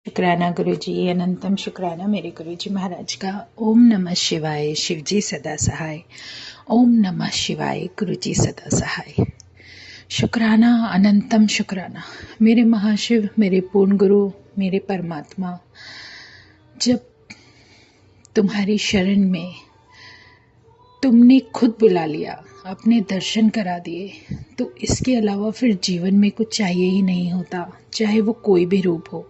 शुक्राना गुरु जी, अनंतम शुक्राना मेरे गुरु जी महाराज का। ओम नमः शिवाय, शिव जी सदा सहाय। ओम नमः शिवाय, गुरु जी सदा सहाय। शुक्राना, अनंतम शुक्राना मेरे महाशिव, मेरे पूर्ण गुरु, मेरे परमात्मा। जब तुम्हारी शरण में तुमने खुद बुला लिया, अपने दर्शन करा दिए, तो इसके अलावा फिर जीवन में कुछ चाहिए ही नहीं होता, चाहे वो कोई भी रूप हो।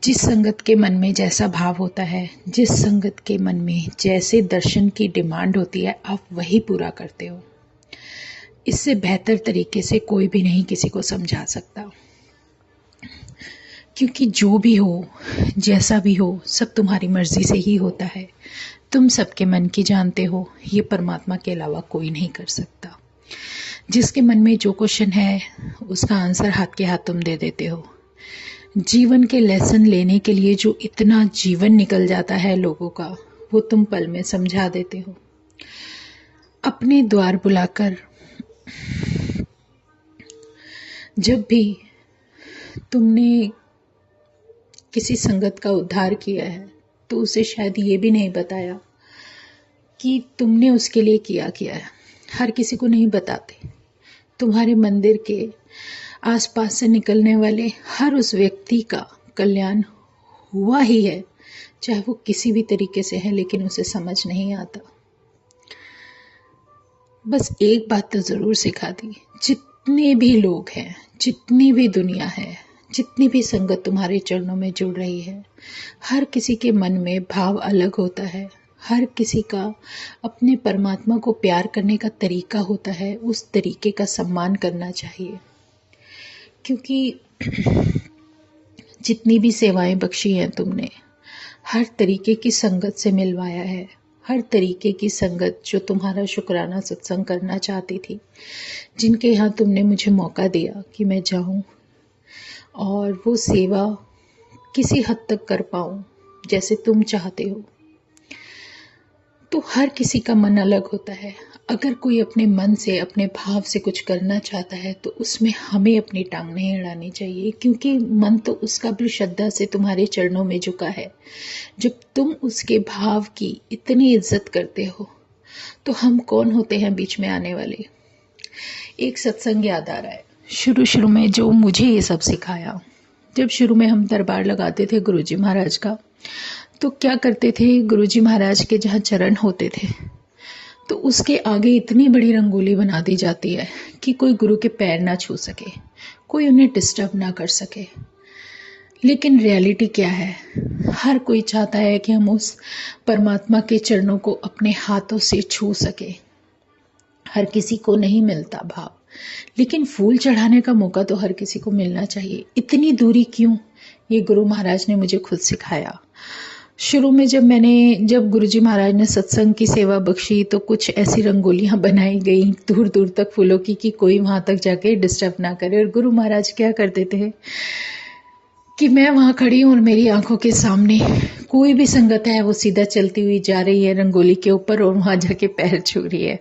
जिस संगत के मन में जैसा भाव होता है, जिस संगत के मन में जैसे दर्शन की डिमांड होती है, आप वही पूरा करते हो। इससे बेहतर तरीके से कोई भी नहीं किसी को समझा सकता, क्योंकि जो भी हो, जैसा भी हो, सब तुम्हारी मर्जी से ही होता है। तुम सबके मन की जानते हो, ये परमात्मा के अलावा कोई नहीं कर सकता। जिसके मन में जो क्वेश्चन है, उसका आंसर हाथ के हाथ तुम दे देते हो। जीवन के लेसन लेने के लिए जो इतना जीवन निकल जाता है लोगों का, वो तुम पल में समझा देते हो। अपने द्वार बुलाकर जब भी तुमने किसी संगत का उद्धार किया है, तो उसे शायद ये भी नहीं बताया कि तुमने उसके लिए किया है। हर किसी को नहीं बताते। तुम्हारे मंदिर के आसपास से निकलने वाले हर उस व्यक्ति का कल्याण हुआ ही है, चाहे वो किसी भी तरीके से है, लेकिन उसे समझ नहीं आता। बस एक बात तो जरूर सिखा दी, जितने भी लोग हैं, जितनी भी दुनिया है, जितनी भी संगत तुम्हारे चरणों में जुड़ रही है, हर किसी के मन में भाव अलग होता है। हर किसी का अपने परमात्मा को प्यार करने का तरीका होता है, उस तरीके का सम्मान करना चाहिए। क्योंकि जितनी भी सेवाएं बख्शी हैं तुमने, हर तरीके की संगत से मिलवाया है। हर तरीके की संगत जो तुम्हारा शुक्राना सत्संग करना चाहती थी, जिनके यहाँ तुमने मुझे मौका दिया कि मैं जाऊं और वो सेवा किसी हद तक कर पाऊं जैसे तुम चाहते हो। तो हर किसी का मन अलग होता है। अगर कोई अपने मन से, अपने भाव से कुछ करना चाहता है, तो उसमें हमें अपनी टांग नहीं अड़ानी चाहिए, क्योंकि मन तो उसका भी श्रद्धा से तुम्हारे चरणों में झुका है। जब तुम उसके भाव की इतनी इज्जत करते हो, तो हम कौन होते हैं बीच में आने वाले। एक सत्संग याद आ रहा है, शुरू में जो मुझे ये सब सिखाया। जब शुरू में हम दरबार लगाते थे गुरुजी महाराज का, तो क्या करते थे, गुरुजी महाराज के जहाँ चरण होते थे, तो उसके आगे इतनी बड़ी रंगोली बना दी जाती है कि कोई गुरु के पैर ना छू सके, कोई उन्हें डिस्टर्ब ना कर सके। लेकिन रियलिटी क्या है, हर कोई चाहता है कि हम उस परमात्मा के चरणों को अपने हाथों से छू सके। हर किसी को नहीं मिलता भाव, लेकिन फूल चढ़ाने का मौका तो हर किसी को मिलना चाहिए। इतनी दूरी क्यों, ये गुरु महाराज ने मुझे खुद सिखाया। शुरू में जब गुरुजी महाराज ने सत्संग की सेवा बख्शी, तो कुछ ऐसी रंगोलियां बनाई गई दूर दूर तक फूलों की कि कोई वहां तक जाके डिस्टर्ब ना करे। और गुरु महाराज क्या करते थे कि मैं वहां खड़ी हूं और मेरी आंखों के सामने कोई भी संगत है, वो सीधा चलती हुई जा रही है रंगोली के ऊपर और वहां जाके पैर छू रही है।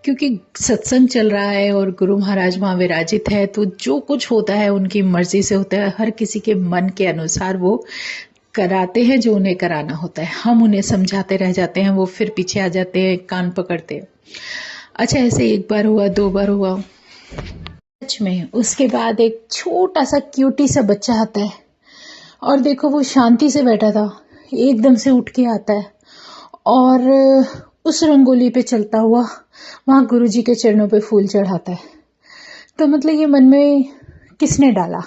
क्योंकि सत्संग चल रहा है और गुरु महाराज वहां विराजित है, तो जो कुछ होता है उनकी मर्जी से होता है। हर किसी के मन के अनुसार वो कराते हैं जो उन्हें कराना होता है। हम उन्हें समझाते रह जाते हैं, वो फिर पीछे आ जाते हैं, कान पकड़ते हैं। अच्छा, ऐसे एक बार हुआ, 2 बार हुआ सच में। उसके बाद एक छोटा सा क्यूटी सा बच्चा आता है और देखो वो शांति से बैठा था, एकदम से उठ के आता है और उस रंगोली पे चलता हुआ वहां गुरुजी के चरणों पे फूल चढ़ाता है। तो मतलब ये मन में किसने डाला,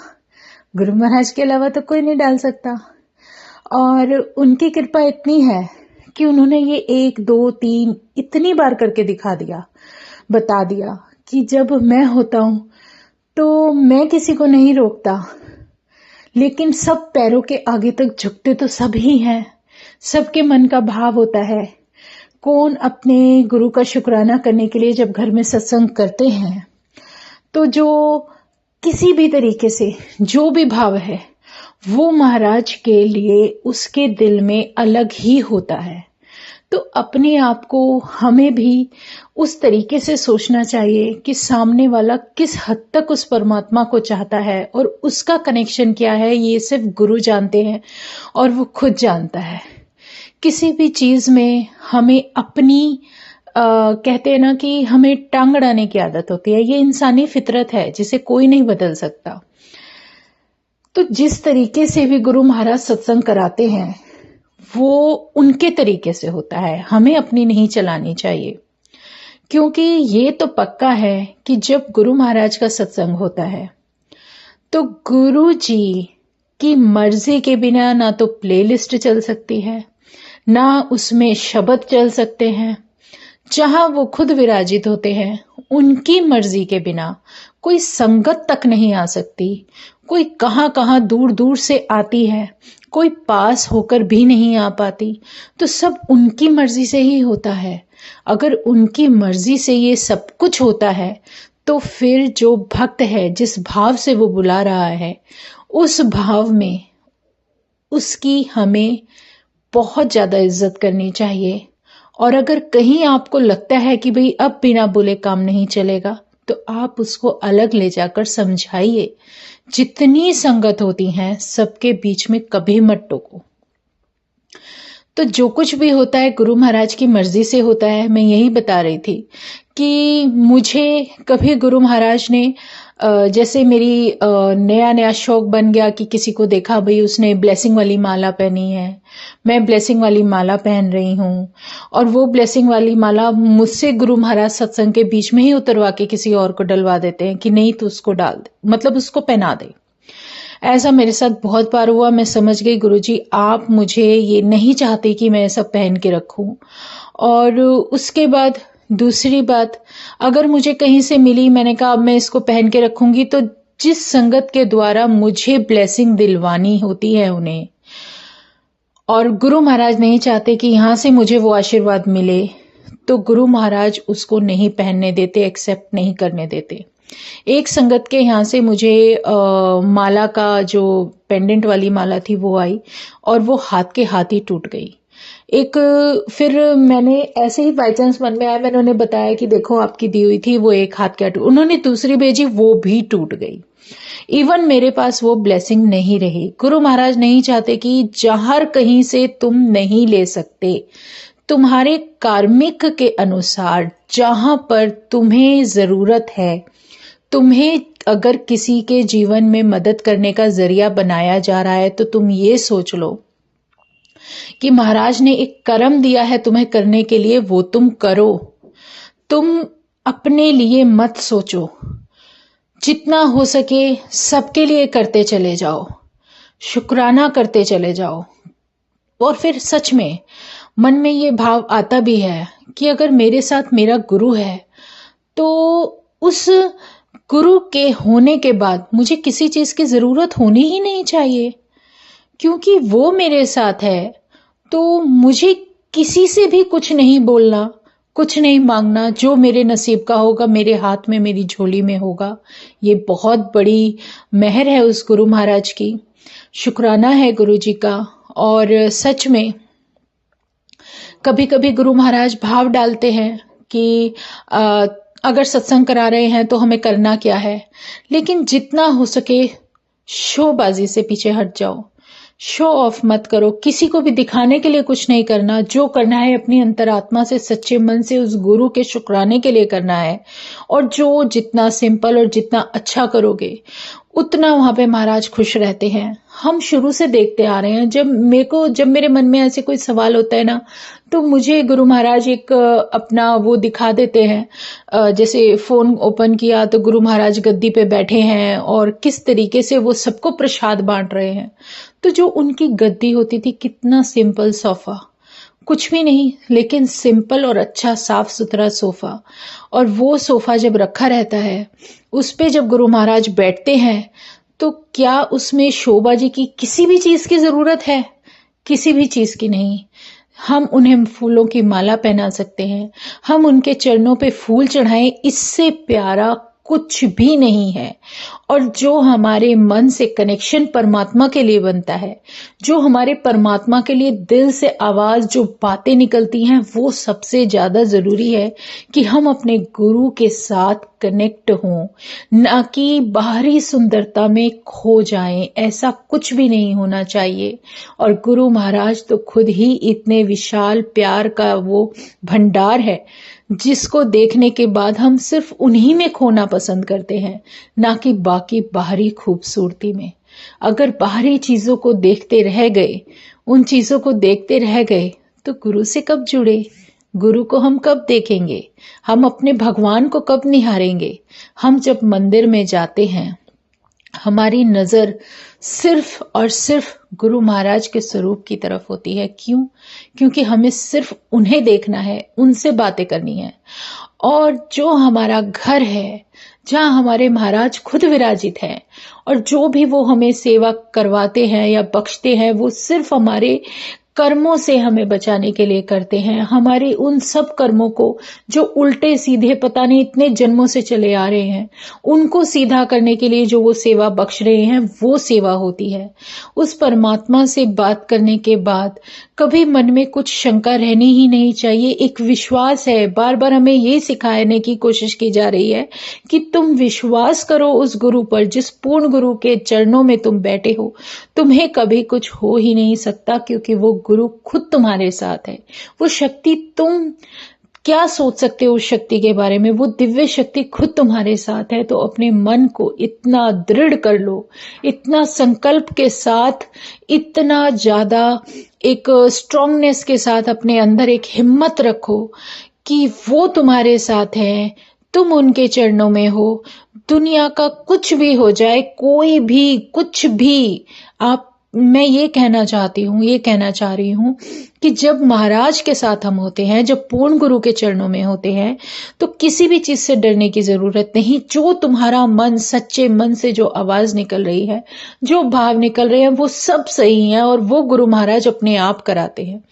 गुरु महाराज के अलावा तो कोई नहीं डाल सकता। और उनकी कृपा इतनी है कि उन्होंने ये 1, 2, 3 इतनी बार करके दिखा दिया, बता दिया कि जब मैं होता हूं तो मैं किसी को नहीं रोकता, लेकिन सब पैरों के आगे तक झुकते तो सब ही हैं। सबके मन का भाव होता है। कौन अपने गुरु का शुक्राना करने के लिए जब घर में सत्संग करते हैं, तो जो किसी भी तरीके से जो भी भाव है, वो महाराज के लिए उसके दिल में अलग ही होता है। तो अपने आप को हमें भी उस तरीके से सोचना चाहिए कि सामने वाला किस हद तक उस परमात्मा को चाहता है और उसका कनेक्शन क्या है, ये सिर्फ गुरु जानते हैं और वो खुद जानता है। किसी भी चीज में हमें अपनी कहते हैं ना कि हमें टांग अड़ाने की आदत होती है, ये इंसानी फितरत है जिसे कोई नहीं बदल सकता। तो जिस तरीके से भी गुरु महाराज सत्संग कराते हैं वो उनके तरीके से होता है, हमें अपनी नहीं चलानी चाहिए। क्योंकि ये तो पक्का है कि जब गुरु महाराज का सत्संग होता है तो गुरु जी की मर्जी के बिना ना तो प्लेलिस्ट चल सकती है, ना उसमें शब्द चल सकते हैं। जहां वो खुद विराजित होते हैं उनकी मर्जी के बिना कोई संगत तक नहीं आ सकती। कोई कहां कहां दूर दूर से आती है, कोई पास होकर भी नहीं आ पाती। तो सब उनकी मर्जी से ही होता है। अगर उनकी मर्जी से ये सब कुछ होता है तो फिर जो भक्त है, जिस भाव से वो बुला रहा है, उस भाव में उसकी हमें बहुत ज्यादा इज्जत करनी चाहिए। और अगर कहीं आपको लगता है कि भाई अब बिना बोले काम नहीं चलेगा, तो आप उसको अलग ले जाकर समझाइए। जितनी संगत होती हैं सबके बीच में कभी मत टोको। तो जो कुछ भी होता है गुरु महाराज की मर्जी से होता है। मैं यही बता रही थी कि मुझे कभी गुरु महाराज ने जैसे मेरी नया नया शौक बन गया कि किसी को देखा भाई उसने ब्लेसिंग वाली माला पहनी है, मैं ब्लेसिंग वाली माला पहन रही हूँ, और वो ब्लेसिंग वाली माला मुझसे गुरु महाराज सत्संग के बीच में ही उतरवा के किसी और को डलवा देते हैं कि नहीं तो उसको डाल दे, मतलब उसको पहना दे। ऐसा मेरे साथ बहुत बार हुआ। मैं समझ गई गुरुजी आप मुझे ये नहीं चाहते कि मैं ऐसा पहन के रखूं। और उसके बाद दूसरी बात, अगर मुझे कहीं से मिली, मैंने कहा अब मैं इसको पहन के रखूंगी, तो जिस संगत के द्वारा मुझे ब्लेसिंग दिलवानी होती है उन्हें, और गुरु महाराज नहीं चाहते कि यहां से मुझे वो आशीर्वाद मिले, तो गुरु महाराज उसको नहीं पहनने देते, एक्सेप्ट नहीं करने देते। एक संगत के यहाँ से मुझे माला का जो पेंडेंट वाली माला थी वो आई और वो हाथ के हाथ ही टूट गई। फिर मैंने ऐसे ही बाई चांस मन में आया, मैंने उन्हें बताया कि देखो आपकी दी हुई थी वो एक हाथ क्या टूट, उन्होंने दूसरी भेजी वो भी टूट गई। इवन मेरे पास वो ब्लेसिंग नहीं रही। गुरु महाराज नहीं चाहते कि जहर कहीं से तुम नहीं ले सकते, तुम्हारे कार्मिक के अनुसार जहां पर तुम्हें जरूरत है, तुम्हें अगर किसी के जीवन में मदद करने का जरिया बनाया जा रहा है, तो तुम ये सोच लो कि महाराज ने एक कर्म दिया है तुम्हें करने के लिए, वो तुम करो। तुम अपने लिए मत सोचो, जितना हो सके सबके लिए करते चले जाओ, शुक्राना करते चले जाओ। और फिर सच में मन में ये भाव आता भी है कि अगर मेरे साथ मेरा गुरु है तो उस गुरु के होने के बाद मुझे किसी चीज की जरूरत होनी ही नहीं चाहिए, क्योंकि वो मेरे साथ है। तो मुझे किसी से भी कुछ नहीं बोलना, कुछ नहीं मांगना, जो मेरे नसीब का होगा मेरे हाथ में, मेरी झोली में होगा। ये बहुत बड़ी मेहर है उस गुरु महाराज की, शुक्राना है गुरु जी का। और सच में कभी कभी गुरु महाराज भाव डालते हैं कि अगर सत्संग करा रहे हैं तो हमें करना क्या है, लेकिन जितना हो सके शोबाजी से पीछे हट जाओ, शो ऑफ मत करो, किसी को भी दिखाने के लिए कुछ नहीं करना। जो करना है अपनी अंतरात्मा से, सच्चे मन से उस गुरु के शुक्राने के लिए करना है। और जो जितना सिंपल और जितना अच्छा करोगे उतना वहां पे महाराज खुश रहते हैं। हम शुरू से देखते आ रहे हैं, जब मेरे मन में ऐसे कोई सवाल होता है ना, तो मुझे गुरु महाराज एक अपना वो दिखा देते हैं। जैसे फोन ओपन किया तो गुरु महाराज गद्दी पे बैठे हैं और किस तरीके से वो सबको प्रसाद बांट रहे हैं। तो जो उनकी गद्दी होती थी, कितना सिंपल सोफा, कुछ भी नहीं, लेकिन सिंपल और अच्छा साफ सुथरा सोफा। और वो सोफा जब रखा रहता है, उस पे जब गुरु महाराज बैठते हैं, तो क्या उसमें शोभाजी की किसी भी चीज की जरूरत है? किसी भी चीज की नहीं। हम उन्हें फूलों की माला पहना सकते हैं, हम उनके चरणों पे फूल चढ़ाएं, इससे प्यारा कुछ भी नहीं है। और जो हमारे मन से कनेक्शन परमात्मा के लिए बनता है, जो हमारे परमात्मा के लिए दिल से आवाज जो बातें निकलती हैं, वो सबसे ज्यादा जरूरी है कि हम अपने गुरु के साथ कनेक्ट हों, ना कि बाहरी सुंदरता में खो जाएं। ऐसा कुछ भी नहीं होना चाहिए। और गुरु महाराज तो खुद ही इतने विशाल प्यार का वो भंडार है, जिसको देखने के बाद हम सिर्फ उन्हीं में खोना पसंद करते हैं, ना कि बाकी बाहरी खूबसूरती में। अगर बाहरी चीजों को देखते रह गए, उन चीजों को देखते रह गए, तो गुरु से कब जुड़े? गुरु को हम कब देखेंगे? हम अपने भगवान को कब निहारेंगे? हम जब मंदिर में जाते हैं, हमारी नजर सिर्फ और सिर्फ गुरु महाराज के स्वरूप की तरफ होती है। क्यों? क्योंकि हमें सिर्फ उन्हें देखना है, उनसे बातें करनी है। और जो हमारा घर है, जहाँ हमारे महाराज खुद विराजित हैं, और जो भी वो हमें सेवा करवाते हैं या बख्शते हैं, वो सिर्फ हमारे कर्मों से हमें बचाने के लिए करते हैं। हमारे उन सब कर्मों को जो उल्टे सीधे पता नहीं इतने जन्मों से चले आ रहे हैं, उनको सीधा करने के लिए जो वो सेवा बख्श रहे हैं, वो सेवा होती है। उस परमात्मा से बात करने के बाद कभी मन में कुछ शंका रहनी ही नहीं चाहिए। एक विश्वास है। बार बार हमें ये सिखाने की कोशिश की जा रही है कि तुम विश्वास करो उस गुरु पर, जिस पूर्ण गुरु के चरणों में तुम बैठे हो। तुम्हें कभी कुछ हो ही नहीं सकता, क्योंकि वो गुरु खुद तुम्हारे साथ है। वो शक्ति, तुम क्या सोच सकते हो उस शक्ति के बारे में? वो दिव्य शक्ति खुद तुम्हारे साथ है। तो अपने मन को इतना दृढ़ कर लो, इतना संकल्प के साथ, इतना ज्यादा एक स्ट्रांगनेस के साथ अपने अंदर एक हिम्मत रखो कि वो तुम्हारे साथ है, तुम उनके चरणों में हो। दुनिया का कुछ भी हो जाए, कोई भी कुछ भी, मैं ये कहना चाह रही हूं कि जब महाराज के साथ हम होते हैं, जब पूर्ण गुरु के चरणों में होते हैं, तो किसी भी चीज से डरने की जरूरत नहीं। जो तुम्हारा मन, सच्चे मन से जो आवाज निकल रही है, जो भाव निकल रहे हैं, वो सब सही है, और वो गुरु महाराज अपने आप कराते हैं।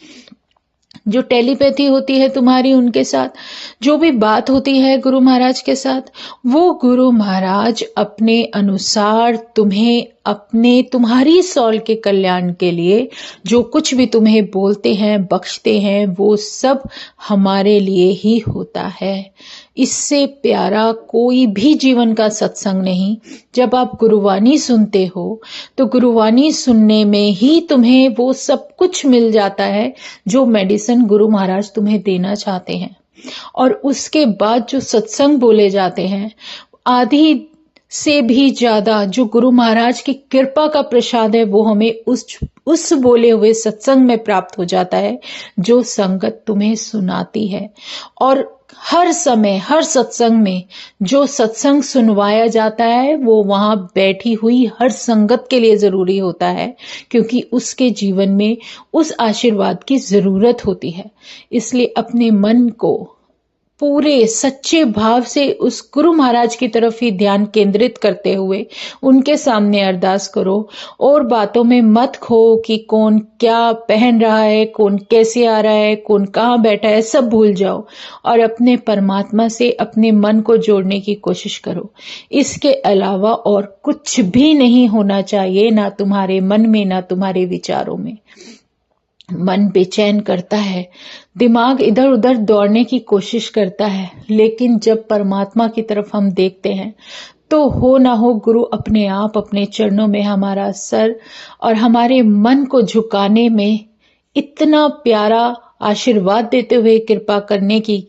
जो टेलीपैथी होती है तुम्हारी उनके साथ, जो भी बात होती है गुरु महाराज के साथ, वो गुरु महाराज अपने अनुसार तुम्हें तुम्हारी सौल के कल्याण के लिए जो कुछ भी तुम्हें बोलते हैं, बख्शते हैं, वो सब हमारे लिए ही होता है। इससे प्यारा कोई भी जीवन का सत्संग नहीं। जब आप गुरुवाणी सुनते हो, तो गुरुवाणी सुनने में ही तुम्हें वो सब कुछ मिल जाता है जो मेडिसिन गुरु महाराज तुम्हें देना चाहते हैं। और उसके बाद जो सत्संग बोले जाते हैं, आधी से भी ज्यादा जो गुरु महाराज की कृपा का प्रसाद है, वो हमें उस बोले हुए सत्संग में प्राप्त हो जाता है जो संगत तुम्हें सुनाती है। और हर समय, हर सत्संग में जो सत्संग सुनवाया जाता है, वो वहां बैठी हुई हर संगत के लिए जरूरी होता है, क्योंकि उसके जीवन में उस आशीर्वाद की जरूरत होती है। इसलिए अपने मन को पूरे सच्चे भाव से उस गुरु महाराज की तरफ ही ध्यान केंद्रित करते हुए उनके सामने अरदास करो। और बातों में मत खो कि कौन क्या पहन रहा है, कौन कैसे आ रहा है, कौन कहाँ बैठा है, सब भूल जाओ और अपने परमात्मा से अपने मन को जोड़ने की कोशिश करो। इसके अलावा और कुछ भी नहीं होना चाहिए, ना तुम्हारे मन में, ना तुम्हारे विचारों में। मन बेचैन करता है, दिमाग इधर उधर दौड़ने की कोशिश करता है, लेकिन जब परमात्मा की तरफ हम देखते हैं तो हो ना हो गुरु अपने आप अपने चरणों में हमारा सर और हमारे मन को झुकाने में इतना प्यारा आशीर्वाद देते हुए कृपा करने की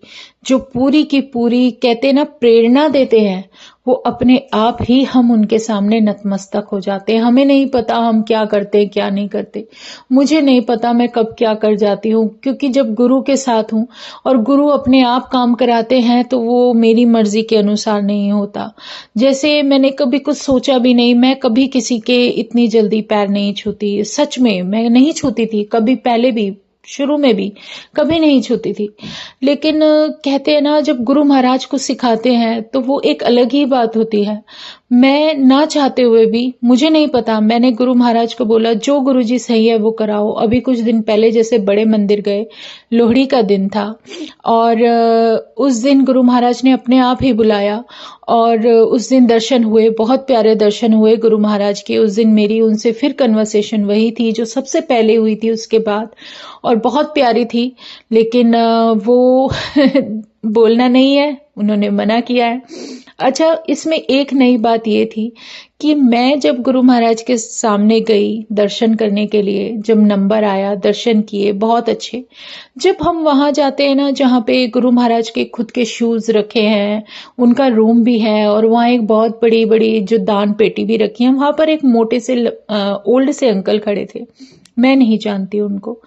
जो पूरी की पूरी कहते ना प्रेरणा देते हैं, वो अपने आप ही हम उनके सामने नतमस्तक हो जाते हैं। हमें नहीं पता हम क्या करते हैं, क्या नहीं करते। मुझे नहीं पता मैं कब क्या कर जाती हूँ, क्योंकि जब गुरु के साथ हूँ और गुरु अपने आप काम कराते हैं तो वो मेरी मर्जी के अनुसार नहीं होता। जैसे मैंने कभी कुछ सोचा भी नहीं, मैं कभी किसी के इतनी जल्दी पैर नहीं छूती। सच में मैं नहीं छूती थी कभी, पहले भी शुरू में भी कभी नहीं छूती थी। लेकिन कहते हैं ना, जब गुरु महाराज को सिखाते हैं तो वो एक अलग ही बात होती है। मैं ना चाहते हुए भी, मुझे नहीं पता, मैंने गुरु महाराज को बोला जो गुरुजी सही है वो कराओ। अभी कुछ दिन पहले जैसे बड़े मंदिर गए, लोहड़ी का दिन था, और उस दिन गुरु महाराज ने अपने आप ही बुलाया, और उस दिन दर्शन हुए, बहुत प्यारे दर्शन हुए गुरु महाराज के। उस दिन मेरी उनसे फिर कन्वर्सेशन वही थी जो सबसे पहले हुई थी उसके बाद, और बहुत प्यारी थी। लेकिन वो बोलना नहीं है, उन्होंने मना किया है। अच्छा, इसमें एक नई बात ये थी कि मैं जब गुरु महाराज के सामने गई दर्शन करने के लिए, जब नंबर आया, दर्शन किए बहुत अच्छे। जब हम वहां जाते हैं ना, जहाँ पे गुरु महाराज के खुद के शूज रखे हैं, उनका रूम भी है, और वहाँ एक बहुत बड़ी बड़ी जो दान पेटी भी रखी है, वहां पर एक मोटे से ओल्ड से अंकल खड़े थे। मैं नहीं जानती उनको,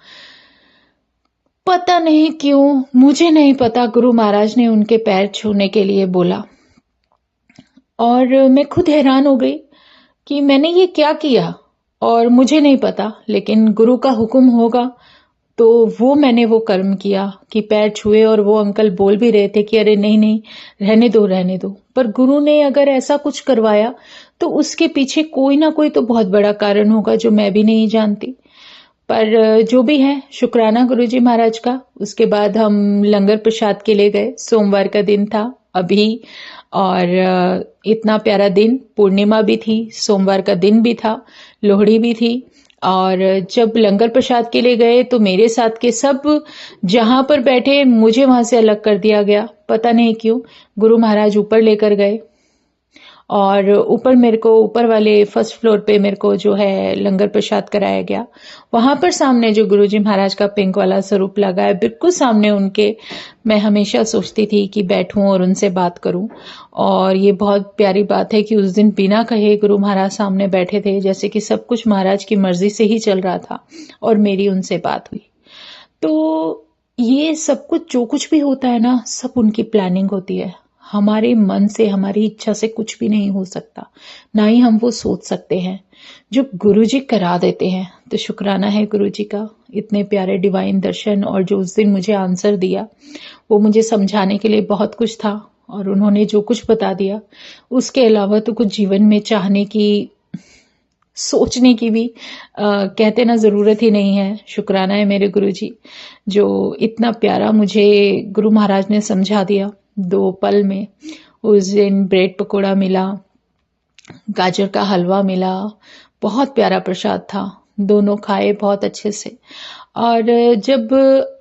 पता नहीं क्यों, मुझे नहीं पता, गुरु महाराज ने उनके पैर छूने के लिए बोला, और मैं खुद हैरान हो गई कि मैंने ये क्या किया। और मुझे नहीं पता, लेकिन गुरु का हुक्म होगा, तो मैंने वो कर्म किया कि पैर छुए। और वो अंकल बोल भी रहे थे कि अरे नहीं नहीं, रहने दो रहने दो। पर गुरु ने अगर ऐसा कुछ करवाया तो उसके पीछे कोई ना कोई तो बहुत बड़ा कारण होगा जो मैं भी नहीं जानती। पर जो भी है, शुक्राना गुरुजी महाराज का। उसके बाद हम लंगर प्रसाद के लिए गए। सोमवार का दिन था अभी, और इतना प्यारा दिन, पूर्णिमा भी थी, सोमवार का दिन भी था, लोहड़ी भी थी। और जब लंगर प्रसाद के लिए गए तो मेरे साथ के सब जहां पर बैठे, मुझे वहां से अलग कर दिया गया। पता नहीं क्यों। गुरु महाराज ऊपर लेकर गए, और ऊपर मेरे को, ऊपर वाले फर्स्ट फ्लोर पे मेरे को जो है लंगर प्रसाद कराया गया। वहां पर सामने जो गुरुजी महाराज का पिंक वाला स्वरूप लगा है, बिल्कुल सामने उनके, मैं हमेशा सोचती थी कि बैठूं और उनसे बात करूं। और ये बहुत प्यारी बात है कि उस दिन बिना कहे गुरु महाराज सामने बैठे थे, जैसे कि सब कुछ महाराज की मर्जी से ही चल रहा था, और मेरी उनसे बात हुई। तो ये सब कुछ, जो कुछ भी होता है ना, सब उनकी प्लानिंग होती है। हमारे मन से, हमारी इच्छा से कुछ भी नहीं हो सकता, ना ही हम वो सोच सकते हैं। जो गुरुजी करा देते हैं, तो शुक्राना है गुरुजी का, इतने प्यारे डिवाइन दर्शन। और जो उस दिन मुझे आंसर दिया, वो मुझे समझाने के लिए बहुत कुछ था, और उन्होंने जो कुछ बता दिया, उसके अलावा तो कुछ जीवन में चाहने की, सोचने की भी कहते ना जरूरत ही नहीं है। शुक्राना है मेरे गुरुजी, जो इतना प्यारा मुझे गुरु महाराज ने समझा दिया 2 पल में। उस दिन ब्रेड पकोड़ा मिला, गाजर का हलवा मिला, बहुत प्यारा प्रसाद था, दोनों खाए बहुत अच्छे से। और जब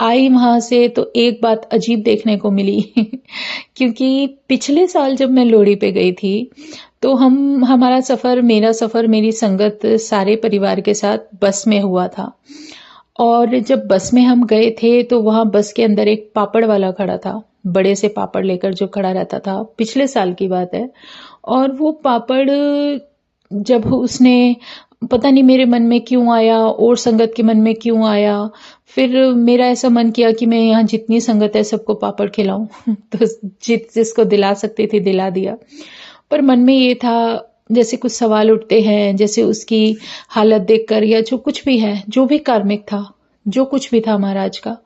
आई वहां से तो एक बात अजीब देखने को मिली क्योंकि पिछले साल जब मैं लोहड़ी पे गई थी, तो हमारा सफर, मेरा सफर, मेरी संगत सारे परिवार के साथ बस में हुआ था। और जब बस में हम गए थे तो वहां बस के अंदर एक पापड़ वाला खड़ा था, बड़े से पापड़ लेकर जो खड़ा रहता था, पिछले साल की बात है। और वो पापड़ जब उसने, पता नहीं मेरे मन में क्यों आया और संगत के मन में क्यों आया, फिर मेरा ऐसा मन किया कि मैं यहाँ जितनी संगत है सबको पापड़ खिलाऊं तो जिसको दिला सकती थी दिला दिया। पर मन में ये था, जैसे कुछ सवाल उठते हैं, जैसे उसकी हालत देखकर, या जो कुछ भी है, जो भी कार्मिक था, जो कुछ भी था महाराज का,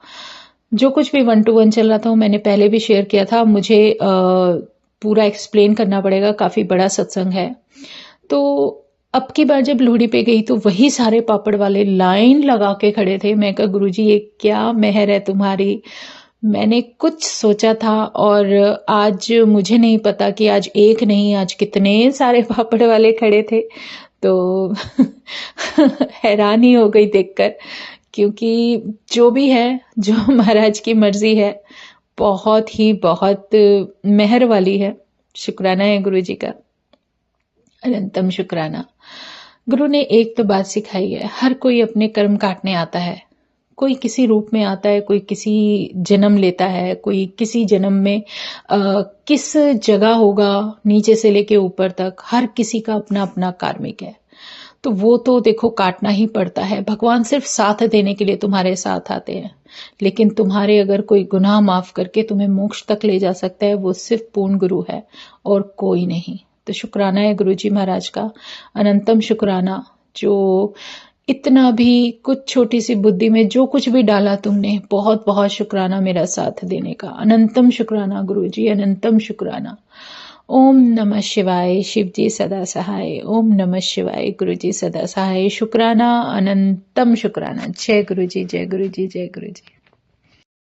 जो कुछ भी 1 to 1 चल रहा था, वो मैंने पहले भी शेयर किया था। मुझे पूरा एक्सप्लेन करना पड़ेगा, काफी बड़ा सत्संग है। तो अब की बार जब लोहड़ी पे गई तो वही सारे पापड़ वाले लाइन लगा के खड़े थे। मैं कहा गुरुजी ये क्या मेहर है तुम्हारी, मैंने कुछ सोचा था, और आज मुझे नहीं पता कि आज एक नहीं, आज कितने सारे पापड़ वाले खड़े थे। तो हैरान ही हो गई देखकर, क्योंकि जो भी है, जो महाराज की मर्जी है, बहुत ही बहुत मेहर वाली है। शुक्राना है गुरु जी का, अनंतम शुक्राना। गुरु ने एक तो बात सिखाई है, हर कोई अपने कर्म काटने आता है। कोई किसी रूप में आता है, कोई किसी जन्म लेता है, कोई किसी जन्म में किस जगह होगा, नीचे से लेके ऊपर तक, हर किसी का अपना अपना कार्मिक है। तो वो तो देखो काटना ही पड़ता है। भगवान सिर्फ साथ देने के लिए तुम्हारे साथ आते हैं, लेकिन तुम्हारे अगर कोई गुनाह माफ करके तुम्हें मोक्ष तक ले जा सकता है, वो सिर्फ पूर्ण गुरु है और कोई नहीं। तो शुक्राना है गुरु जी महाराज का, अनंतम शुक्राना, जो इतना भी कुछ छोटी सी बुद्धि में जो कुछ भी डाला तुमने, बहुत बहुत शुक्राना मेरा साथ देने का। अनंतम शुक्राना गुरुजी, अनंतम शुक्राना। ओम नमः शिवाय। शिव जी सदा सहाय। ओम नमः शिवाय। गुरुजी सदा सहाय। शुक्राना, अनंतम शुक्राना। जय गुरुजी, जय गुरुजी, जय गुरुजी।